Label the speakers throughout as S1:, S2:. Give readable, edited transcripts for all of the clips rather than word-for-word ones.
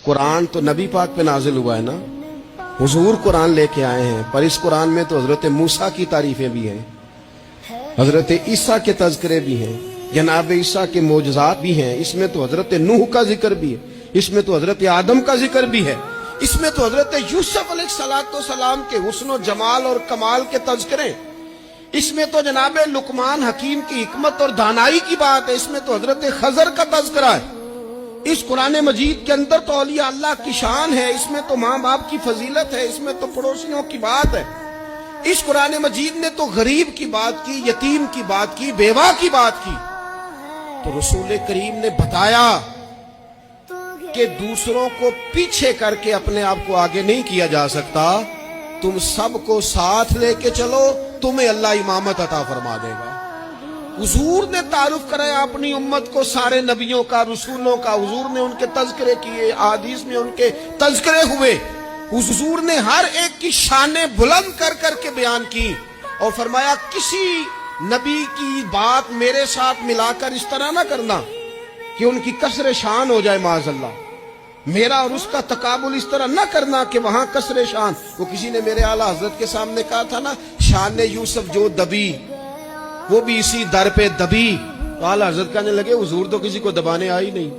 S1: कुरान तो नबी पाक पे नाजिल हुआ है ना, हुजूर कुरान लेके आए हैं, पर इस कुरान में तो हजरत मूसा की तारीफें भी हैं, हजरत ईसा के तज़किरे भी हैं, जनाब ईसा के मोजज़ात भी हैं, इसमें तो हजरत नूह का जिक्र भी है, इसमें तो हजरत आदम का जिक्र भी है, इसमें तो हजरत यूसुफ अलैहिस्सलाम के हुस्न और जमाल और कमाल के तज़किरे, इसमें तो जनाब लुकमान हकीम की हिकमत और दानाई की बात है, इसमें तो हजरत खजर का तज़किरा है। इस कुरान मजीद के अंदर तो औलिया अल्लाह की शान है, इसमें तो माँ बाप की फजीलत है, इसमें तो पड़ोसियों की बात है। इस कुरान मजीद ने तो गरीब की बात की, यतीम की बात की, बेवा की बात की। तो रसूल करीम ने बताया कि दूसरों को पीछे करके अपने आप को आगे नहीं किया जा सकता, तुम सबको साथ लेके चलो, तुम्हें अल्लाह इमामत अता फरमा देगा। हुजूर ने तारुफ कराया अपनी उम्मत को सारे नबियों का, रसूलों का, हुजूर ने उनके तज़किरे किए, हदीस में उनके तज़किरे हुए, हुजूर ने हर एक की शाने बुलंद कर करके बयान की और फरमाया किसी नबी की बात मेरे साथ मिलाकर इस तरह ना करना कि उनकी कसरे शान हो जाए माज़अल्लाह। मेरा और उसका तकाबुल इस तरह ना करना कि वहां कसरे शान। वो किसी ने मेरे आला हजरत के सामने कहा था ना, शान यूसुफ जो दबी वो भी इसी दर पे दबी। तो आला हजरत कहने लगे हुजूर तो किसी को दबाने आई नहीं,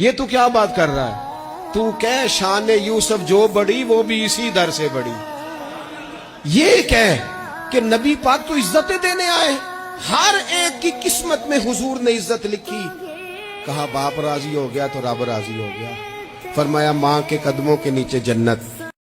S1: ये तू क्या बात कर रहा है? तू कह शान यूसुफ जो बड़ी वो भी इसी दर से बड़ी। ये कह कि नबी पाक तो इज्जतें देने आए, हर एक की किस्मत में हुजूर ने इज्जत लिखी। कहा बाप राजी हो गया तो रब राजी हो गया। फरमाया माँ के कदमों के नीचे जन्नत,